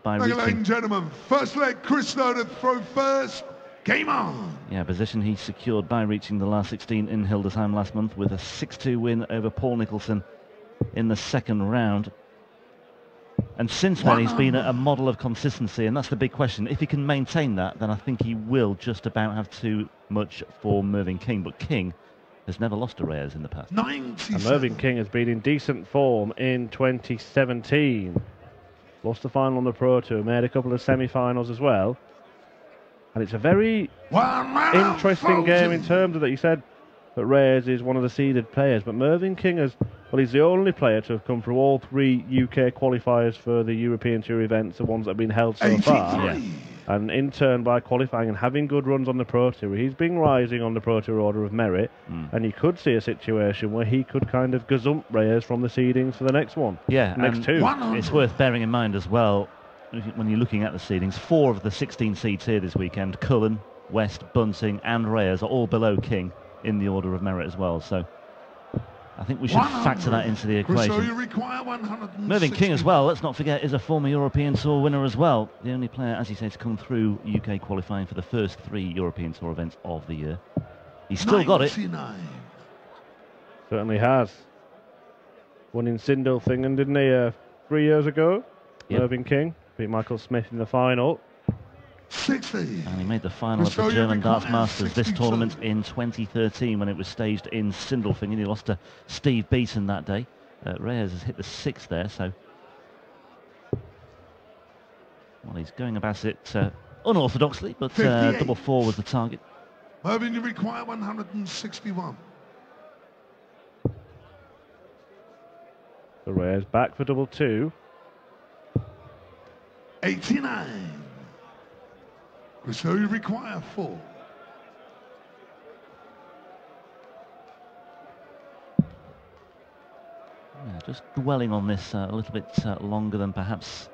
but by Ladies reaching... and gentlemen, first leg, Cristo to throw first. Game on! Yeah, position he secured by reaching the last 16 in Hildesheim last month with a 6-2 win over Paul Nicholson in the second round. And since then, he's been a model of consistency, and that's the big question. If he can maintain that, then I think he will just about have too much for Mervyn King. But King has never lost to Reyes in the past. And Mervyn King has been in decent form in 2017. Lost the final on the Pro Tour, made a couple of semi-finals as well. And it's a very interesting game in terms of that. You said that Reyes is one of the seeded players, but Mervyn King has, well, he's the only player to have come through all 3 UK qualifiers for the European Tour events, the ones that have been held so far. Yeah. And in turn, by qualifying and having good runs on the Pro Tour, he's been rising on the Pro Tour order of merit, and you could see a situation where he could kind of gazump Reyes from the seedings for the next one. Yeah, next 2. It's worth bearing in mind as well, when you're looking at the seedings, 4 of the 16 seeds here this weekend, Cullen, West, Bunting and Reyes, are all below King in the order of merit as well. So I think we should factor that into the equation. Mervyn King as well, let's not forget, is a former European Tour winner as well. The only player, as you say, to come through UK qualifying for the first 3 European Tour events of the year. He's still got it. Certainly has. Won in Sindelfingen, didn't he, 3 years ago? Yep. Mervyn King beat Michael Smith in the final. 60. And he made the final of the German Darts Masters, this tournament, in 2013 when it was staged in Sindelfingen. He lost to Steve Beaton that day. Reyes has hit the 6th there, so... Well, he's going about it unorthodoxly, but double 4 was the target. Mervyn, you require 161. So Reyes back for double 2. 89. So you require 4. Yeah, just dwelling on this a little bit longer than perhaps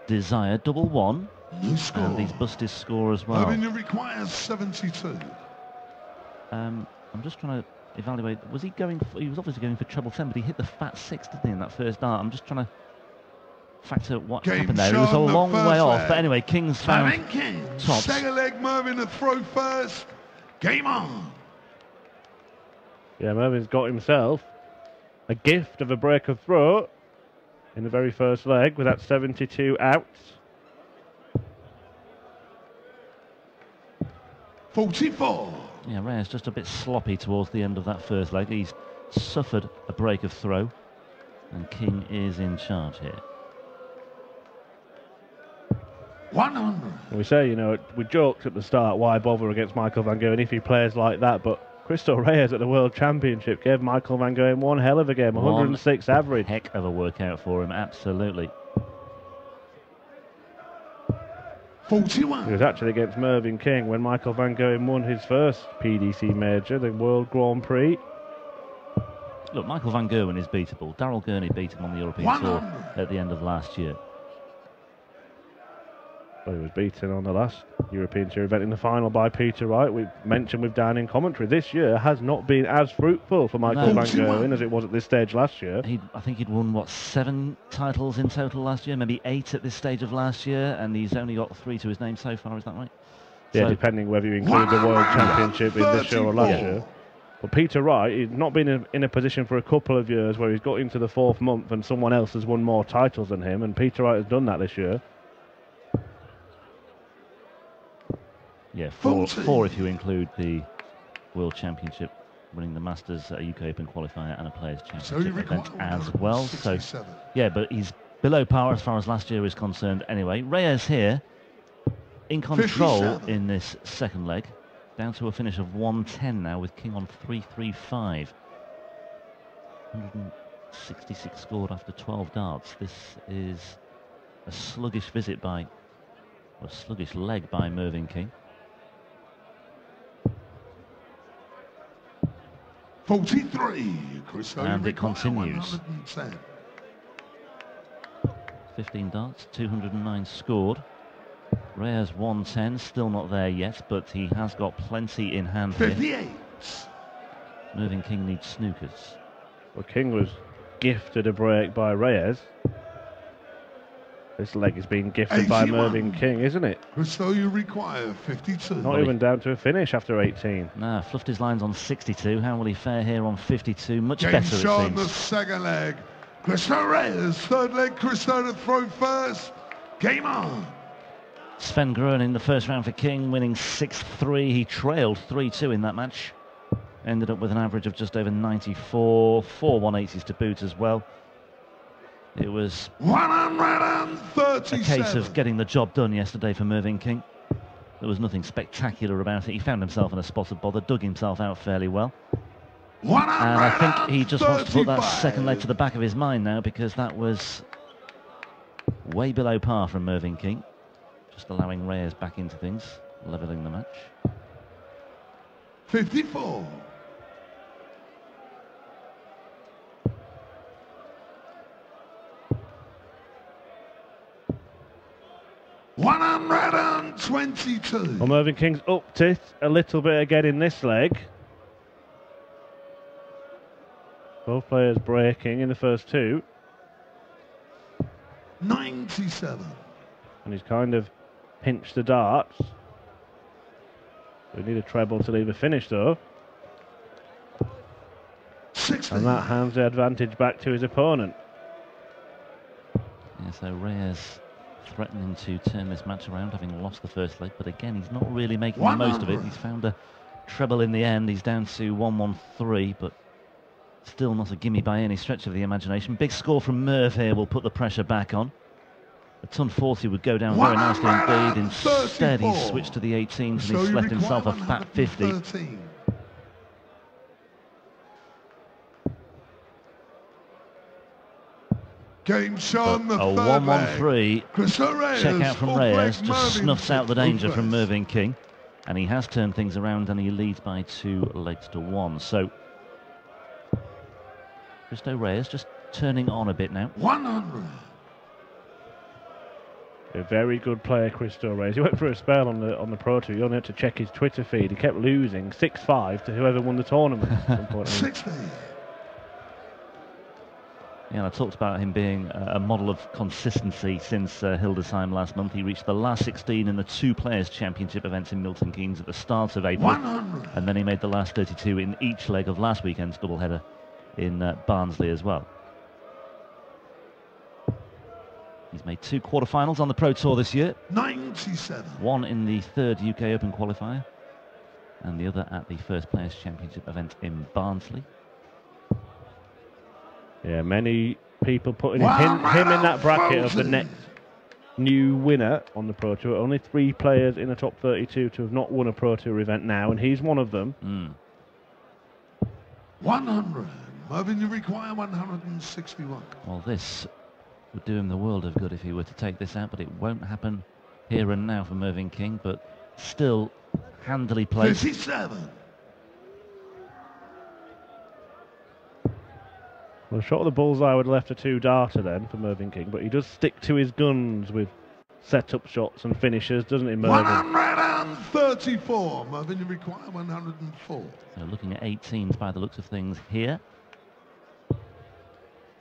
desired. Double 1. New score. And he's busted his score as well. Mervyn, you require 72. I'm just trying to evaluate. Was he going for, he was obviously going for treble 10, but he hit the fat 6, didn't he, in that first dart? I'm just trying to factor what happened there. He was a long way off, but anyway, King's found tops. Stagger leg, Mervyn to throw first. Game on. Yeah, Mervyn's got himself a gift of a break of throw in the very first leg with that 72 out. 44. Yeah, Reyes just a bit sloppy towards the end of that first leg. He's suffered a break of throw, and King is in charge here. 100. We say, you know, we joked at the start, why bother against Michael van Gerwen if he plays like that, but Cristo Reyes at the World Championship gave Michael van Gerwen one hell of a game, 106 average. Heck of a workout for him, absolutely. 41. He was actually against Mervyn King when Michael van Gerwen won his first PDC major, the World Grand Prix. Look, Michael van Gerwen is beatable. Darrell Gurney beat him on the European Tour at the end of last year. Well, he was beaten on the last European Tour event in the final by Peter Wright. We mentioned with Dan in commentary, this year has not been as fruitful for Michael van Gerwen as it was at this stage last year. I think he'd won, what, 7 titles in total last year, maybe 8 at this stage of last year, and he's only got 3 to his name so far, is that right? Yeah, so, depending whether you include the World Championship in this year or last year. But Peter Wright, he's not been in a position for a couple of years where he's got into the 4th month and someone else has won more titles than him, and Peter Wright has done that this year. Yeah, 4 if you include the World Championship, winning the Masters, UK Open qualifier and a Players' Championship event as well. So, yeah, but he's below par as far as last year is concerned anyway. Reyes here in control 57 in this second leg, down to a finish of 110 now with King on 335. 166 scored after 12 darts. This is a sluggish visit by, or a sluggish leg by Mervyn King. 43. And it continues. 15 darts, 209 scored. Reyes 110, still not there yet, but he has got plenty in hand 58. Here. Mervyn King needs snookers. Well, King was gifted a break by Reyes. This leg is being gifted by Mervyn King, isn't it? Cristo, you require 52. Not even down to a finish after 18. Nah, fluffed his lines on 62. How will he fare here on 52? Much Game better, it shot seems. on the second leg. Cristo Reyes, third leg. Cristo to throw first. Game on. Sven Groen in the first round for King, winning 6-3. He trailed 3-2 in that match. Ended up with an average of just over 94. 4 180s to boot as well. It was 137. a case of getting the job done yesterday for Mervyn King. There was nothing spectacular about it. He found himself in a spot of bother, dug himself out fairly well. And I think he just wants to put that second leg to the back of his mind now, because that was way below par from Mervyn King. Just allowing Reyes back into things, levelling the match. 54. $122. Well, Mervyn King's upped it a little bit again in this leg. Both players breaking in the first two. 97. And he's kind of pinched the darts. We need a treble to leave a finish, though. 60. And that hands the advantage back to his opponent. Yeah, so Reyes threatening to turn this match around, having lost the first leg, but again, he's not really making the most of it. He's found a treble in the end. He's down to 113, but still not a gimme by any stretch of the imagination. Big score from Merv here will put the pressure back on. A ton 40 would go down very nicely indeed. Instead, he switched to the 18s and he's left himself a fat 50. Game shown the a third 113 leg. check out from Reyes just snuffs out the danger from Mervyn King, and he has turned things around and he leads by 2 legs to 1. So Cristo Reyes just turning on a bit now. 100. A very good player, Cristo Reyes. He went for a spell on the Pro Tour. You only had to check his Twitter feed. He kept losing 6-5 to whoever won the tournament at some point. 60. Yeah, I talked about him being a model of consistency since Hildesheim last month. He reached the last 16 in the 2 Players' Championship events in Milton Keynes at the start of April. 100. And then he made the last 32 in each leg of last weekend's doubleheader in Barnsley as well. He's made 2 quarterfinals on the Pro Tour this year. 97. One in the 3rd UK Open qualifier, and the other at the first Players' Championship event in Barnsley. Yeah, many people putting him in that bracket of the next new winner on the Pro Tour. Only 3 players in the top 32 to have not won a Pro Tour event now, and he's one of them. 100. Mervyn, you require 161. Well, this would do him the world of good if he were to take this out, but it won't happen here and now for Mervyn King, but still handily played. 57. Well, shot of the bullseye would have left a 2-darter then for Mervyn King, but he does stick to his guns with set-up shots and finishes, doesn't he, Mervyn? 134. Mervyn, you require 104. So looking at 18s by the looks of things here.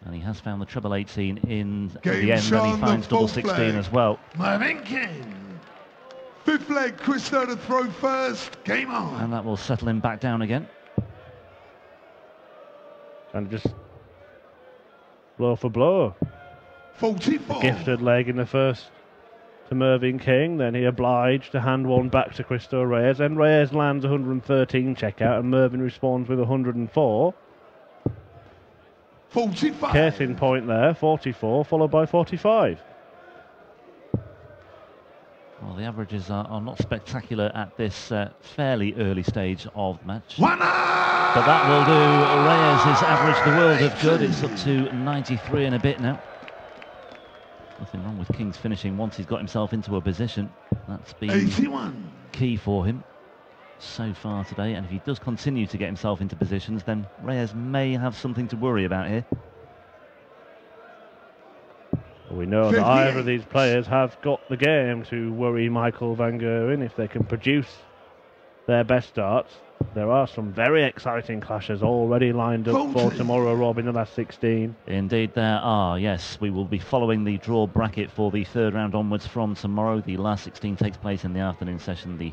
And he has found the treble 18 in the end, and he finds double 16 as well. Mervyn King. 5th leg, Cristo to throw first. Game on. And that will settle him back down again. And just blow for blow. 44. Gifted leg in the first to Mervyn King, then he obliged to hand one back to Cristo Reyes, and Reyes lands 113 checkout, and Mervyn responds with 104. 45. Case in point there, 44, followed by 45. Well, the averages are not spectacular at this fairly early stage of the match. But that will do Reyes' average the world of good. It's up to 93 and a bit now. Nothing wrong with King's finishing once he's got himself into a position. That's been 81. Key for him so far today, and if he does continue to get himself into positions, then Reyes may have something to worry about here. We know that either of these players have got the game to worry Michael van Gerwen if they can produce their best darts. There are some very exciting clashes already lined up for tomorrow, Rob, in the last 16. Indeed there are, yes. We will be following the draw bracket for the third round onwards from tomorrow. The last 16 takes place in the afternoon session, the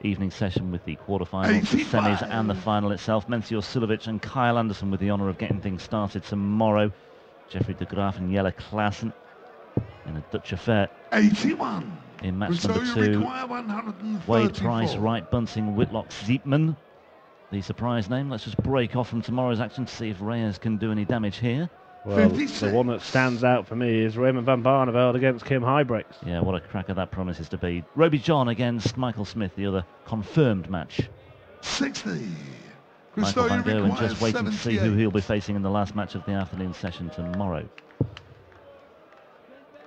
evening session with the quarterfinals, the semis and the final itself. Menzior Silovic and Kyle Anderson with the honour of getting things started tomorrow. Jeffrey de Graaf and Jelle Klaassen in a Dutch affair. 81. In match number 2, Wade Price, Wright Bunting, Whitlock Zietman. The surprise name. Let's just break off from tomorrow's action to see if Reyes can do any damage here. Well, 56. The one that stands out for me is Raymond van Barneveld against Kim Huybrechts. Yeah, what a cracker that promises to be. Roby John against Michael Smith, the other confirmed match. 60. Michael van Gerwen just waiting to see who he'll be facing in the last match of the afternoon session tomorrow.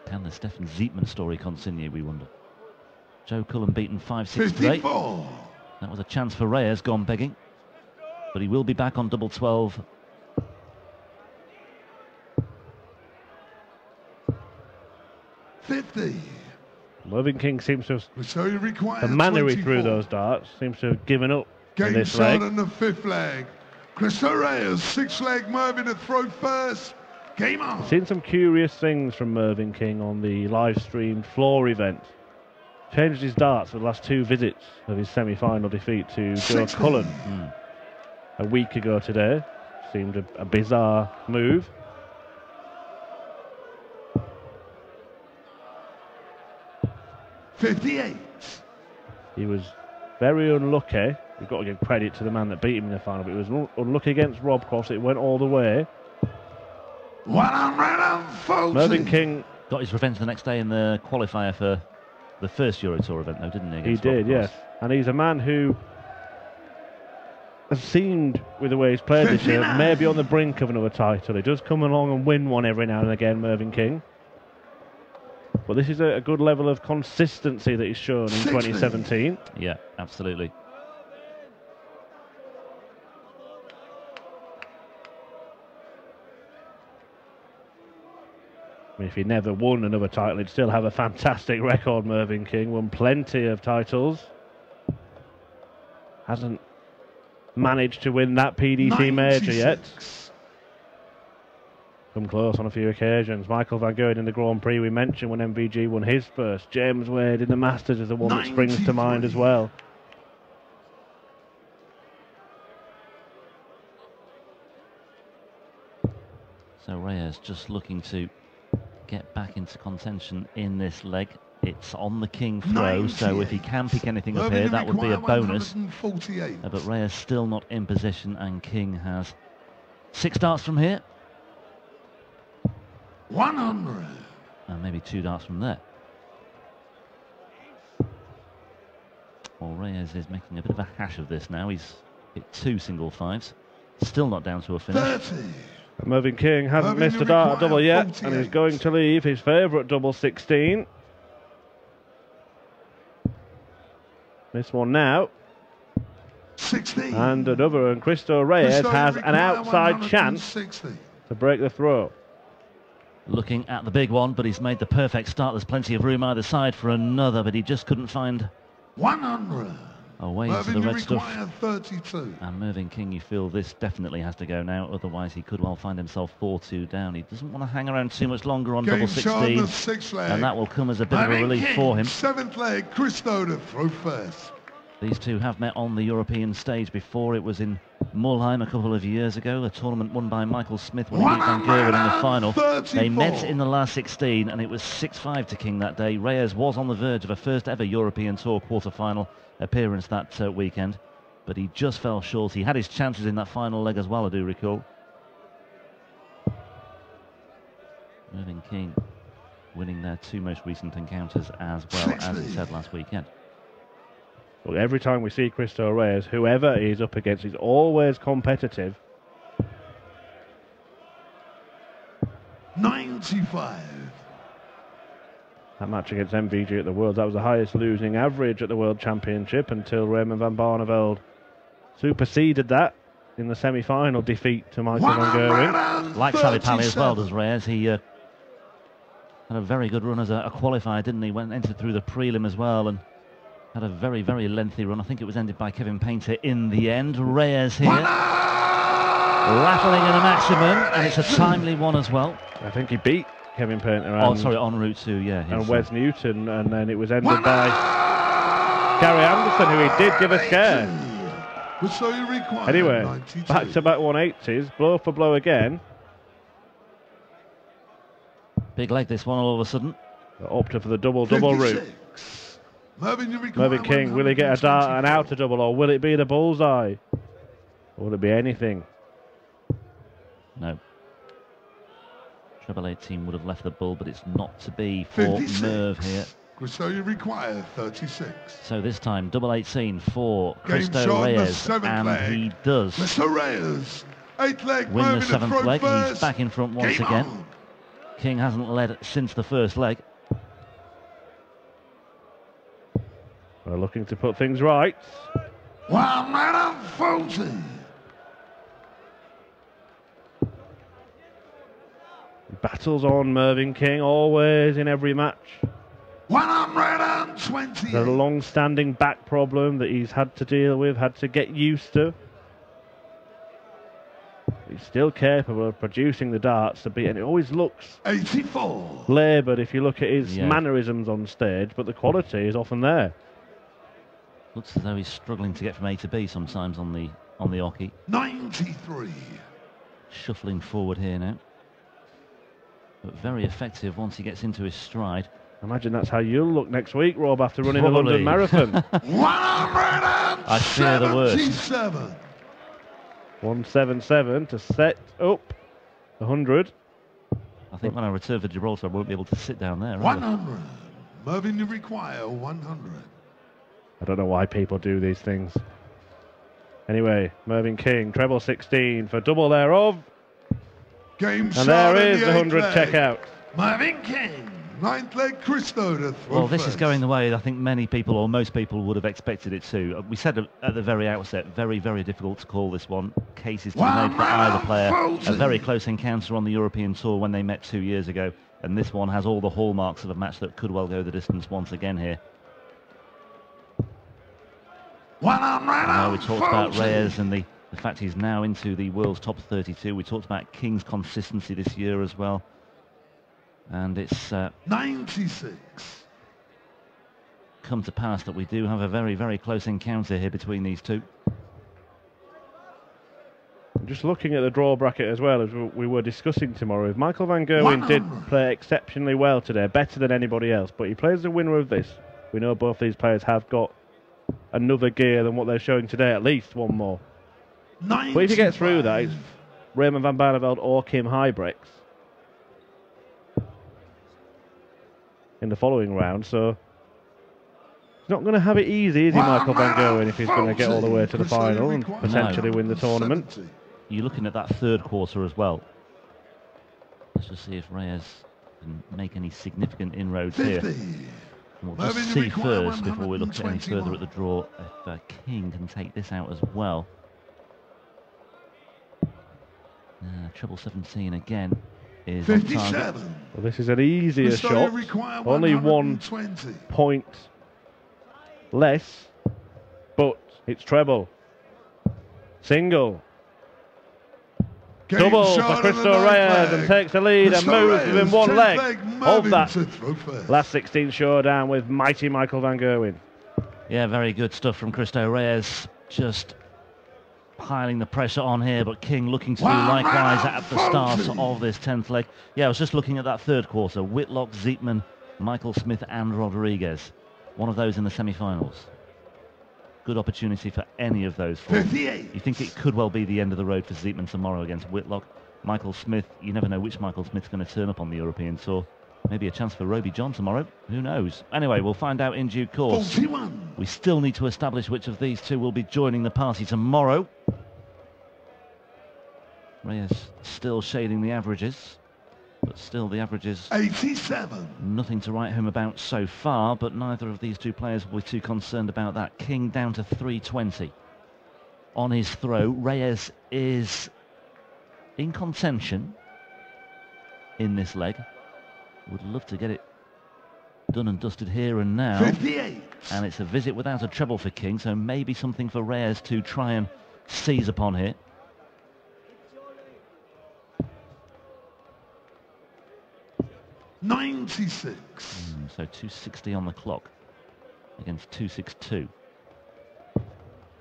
Can the Stefan Zietman story continue, we wonder? Joe Cullen beaten 5-6 today. That was a chance for Reyes, gone begging. But he will be back on double 12. Mervyn King seems to have, the manner he threw those darts, seems to have given up in this leg. Game on the 5th leg. Cristo Reyes, 6th leg, Mervyn to throw first. Game on. Seen some curious things from Mervyn King on the live streamed floor event. Changed his darts for the last 2 visits of his semi-final defeat to Joe Cullen a week ago today. Seemed a bizarre move. .58. He was very unlucky. We've got to give credit to the man that beat him in the final, but he was unlucky against Rob Cross. It went all the way. 140. Mervyn King got his revenge the next day in the qualifier for the first Euro Tour event, though, didn't he? He did, yes. And he's a man who has seemed, with the way he's played this year, maybe on the brink of another title. He does come along and win one every now and again, Mervyn King. But this is a good level of consistency that he's shown in 2017. Yeah, absolutely. I mean, if he never won another title, he'd still have a fantastic record, Mervyn King. Won plenty of titles. Hasn't managed to win that PDC major yet. Come close on a few occasions. Michael van Gerwen in the Grand Prix we mentioned when MVG won his first. James Wade in the Masters is the one that springs to mind as well. So Reyes just looking to get back into contention in this leg. It's on the king throw, so if he can pick anything up here, that would be a bonus. But Reyes still not in position, and King has 6 darts from here. 100. And maybe 2 darts from there. Well, Reyes is making a bit of a hash of this now. He's hit 2 single 5s. Still not down to a finish. 30. Mervyn King hasn't missed a dart at double yet, 48. And he's going to leave his favourite double 16. This one now. 16. And another, and Cristo Reyes has an outside chance to break the throw. Looking at the big one, but he's made the perfect start. There's plenty of room either side for another, but he just couldn't find 100. A way into the red stuff. 32. And Mervyn King, you feel this definitely has to go now, otherwise he could well find himself 4-2 down. He doesn't want to hang around too much longer on double 16, and that will come as a bit of a relief for him. 7th leg, Cristo to throw first. These two have met on the European stage before. It was in Mulheim a couple of years ago, a tournament won by Michael Smith when he beat Van Gerwen in the final. 34. They met in the last 16, and it was 6-5 to King that day. Reyes was on the verge of a first ever European Tour quarter-final appearance that weekend, but he just fell short. He had his chances in that final leg as well, I do recall. Mervyn King winning their 2 most recent encounters as well, 60. as he said last weekend. Well, every time we see Cristo Reyes, whoever he's up against, he's always competitive. 95. That match against MVG at the Worlds, that was the highest losing average at the World Championship until Raymond van Barneveld superseded that in the semi-final defeat to Michael van Gerwen. Like Sally Pally as well does Reyes. He had a very good run as a qualifier, didn't he? Entered through the prelim as well, and Had a very, very lengthy run. I think it was ended by Kevin Painter in the end. Reyes here, rattling in a maximum, and it's a timely one as well. I think he beat Kevin Painter. Oh, sorry, en route to, yeah. And Wes Newton, and then it was ended by Gary Anderson, who he did give a scare. Anyway, back-to-back 180s, blow for blow again. Big leg this one all of a sudden. Opted for the double-double route. Mervyn King, will he get a dart and out to double, or will it be the bullseye? Or will it be anything? No. Treble 18 would have left the bull, but it's not to be for 56. Merv here. Cristo, you require 36. So this time, double 18 for Game Cristo shot, the Reyes, seventh and leg. he does Cristo Reyes, 8th leg, win the Mervyn to 7th throw leg. first. He's back in front once Game again. on. King hasn't led since the first leg. We're looking to put things right. 140. Battles on Mervyn King, always in every match. 120. There's a long-standing back problem that he's had to deal with, had to get used to. He's still capable of producing the darts to beat, and it always looks 84. laboured if you look at his mannerisms on stage, but the quality is often there. Looks as though he's struggling to get from A to B sometimes on the oche. 93. Shuffling forward here now. But very effective once he gets into his stride. Imagine that's how you'll look next week, Rob, after running the London Marathon. 177. 177 to set up 100. I think when I return for Gibraltar, I won't be able to sit down there. 100. Mervyn, you require 100. I don't know why people do these things. Anyway, Mervyn King, treble 16 for double thereof. Game And shot there in is the 100 leg. checkout. Mervyn King, 9th leg, Cristo to throw Well, this is first. going the way I think many people, or most people, would have expected it to. We said at the very outset, very, very difficult to call this one. Cases to be made for either player. A very close encounter on the European Tour when they met 2 years ago. And this one has all the hallmarks of a match that could well go the distance once again here. Now we talked about Reyes and the fact he's now into the world's top 32. We talked about King's consistency this year as well. And it's 96. come to pass that we do have a very, very close encounter here between these two. Just looking at the draw bracket as well, as we were discussing tomorrow, if Michael van Gerwen did play exceptionally well today, better than anybody else, but he plays the winner of this. We know both these players have got another gear than what they're showing today, at least one more. 95. But if you get through that, it's Raymond van Barneveld or Kim Huybrechts in the following round, so he's not going to have it easy, is he, Michael van Gerwen, if he's going to get all the way to the final and potentially win the tournament? You're looking at that third quarter as well. Let's just see if Reyes can make any significant inroads 50. here. And we'll just see first, before we look any further at the draw, if King can take this out as well. Treble 17 again is 57. on target. Well, this is an easier shot. Only 1 point less, but it's treble. Single. Double for Cristo Reyes, and takes the lead and moves within 1 leg of that last 16 showdown with mighty Michael van Gerwen. Yeah, very good stuff from Cristo Reyes. Just piling the pressure on here, but King looking to do likewise at the start of this 10th leg. Yeah, I was just looking at that third quarter. Whitlock, Zietman, Michael Smith and Rodriguez. One of those in the semi-finals. Good opportunity for any of those four. 58. You think it could well be the end of the road for Zietman tomorrow against Whitlock. Michael Smith, you never know which Michael Smith's going to turn up on the European Tour. Maybe a chance for Roby John tomorrow. Who knows? Anyway, we'll find out in due course. 41. We still need to establish which of these two will be joining the party tomorrow. Reyes still shading the averages, but still the averages 87. nothing to write home about so far, but neither of these two players will be too concerned about that. King down to 320 on his throw. Reyes is in contention in this leg. Would love to get it done and dusted here and now. 58. And it's a visit without a treble for King, so maybe something for Reyes to try and seize upon here. $96. So 260 on the clock against 262.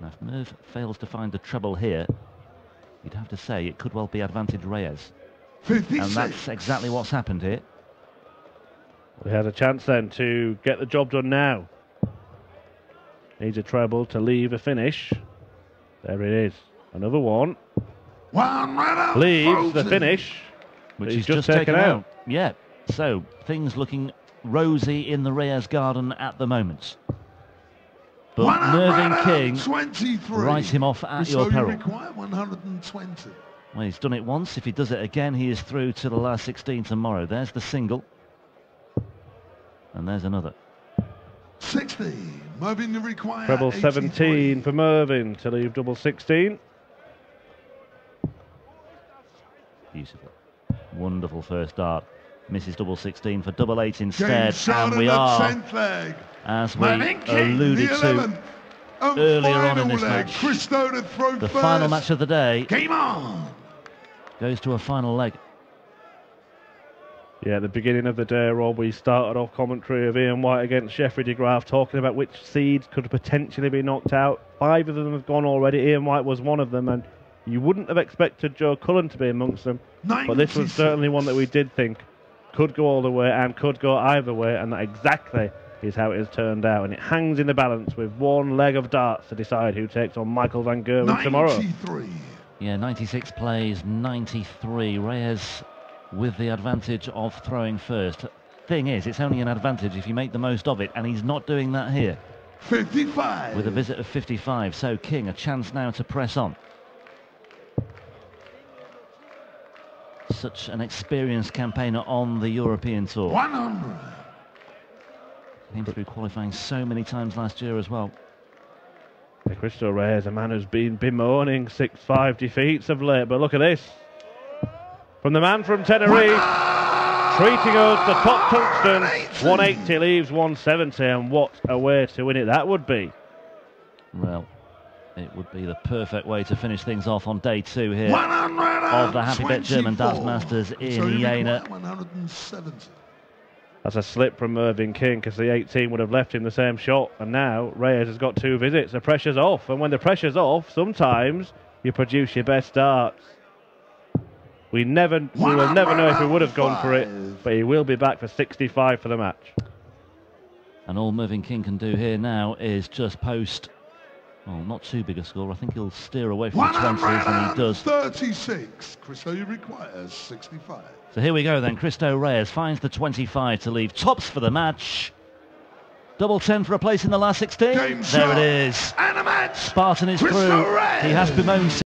Now if Merv fails to find the treble here, you'd have to say it could well be advantage Reyes. 56. And that's exactly what's happened here. We had a chance then to get the job done now. Needs a treble to leave a finish. There it is. Another one. Leaves the finish. Which he's just taken out. Yeah. So things looking rosy in the Reyes garden at the moment. But Mervyn King, write him off at your peril. 120. Well, he's done it once. If he does it again, he is through to the last 16 tomorrow. There's the single. And there's another. 60. Mervyn require Treble 17 for Mervyn to leave double 16. Beautiful. Wonderful first dart. Misses double 16 for double 8 instead. And we are, as we alluded to earlier on in this match, Cristo to throw the first. final match of the day Game on. goes to a final leg. Yeah, at the beginning of the day, Rob, we started off commentary of Ian White against Jeffrey de Graaf, talking about which seeds could potentially be knocked out. 5 of them have gone already. Ian White was one of them, and you wouldn't have expected Joe Cullen to be amongst them. 96. But this was certainly one that we did think could go all the way and could go either way, and that exactly is how it has turned out. And it hangs in the balance with one leg of darts to decide who takes on Michael van Gerwen tomorrow. 93. Yeah, 96 plays, 93. Reyes with the advantage of throwing first. Thing is, it's only an advantage if you make the most of it, and he's not doing that here. 55. With a visit of 55, so King, a chance now to press on. Such an experienced campaigner on the European Tour. 100. Came through qualifying so many times last year as well. Cristo Reyes, a man who's been bemoaning 6-5 defeats of late, but look at this. From the man from Tenerife, treating us the top tungsten. 180 leaves 170, and what a way to win it that would be. Well, it would be the perfect way to finish things off on day 2 here of the Happy Bet German Darts Masters in Jena. 170. That's a slip from Mervyn King, because the 18 would have left him the same shot, and now Reyes has got 2 visits. The pressure's off, and when the pressure's off, sometimes you produce your best darts. We will never know if he would have gone for it, but he will be back for 65 for the match. And all Mervyn King can do here now is just post, well, not too big a score. I think he'll steer away from the 20s, and he does. 36. Cristo requires 65. So here we go then. Cristo Reyes finds the 25 to leave tops for the match. Double 10 for a place in the last 16. There it is. And a match. Spartan is Cristo through. Reyes. He has bemoaned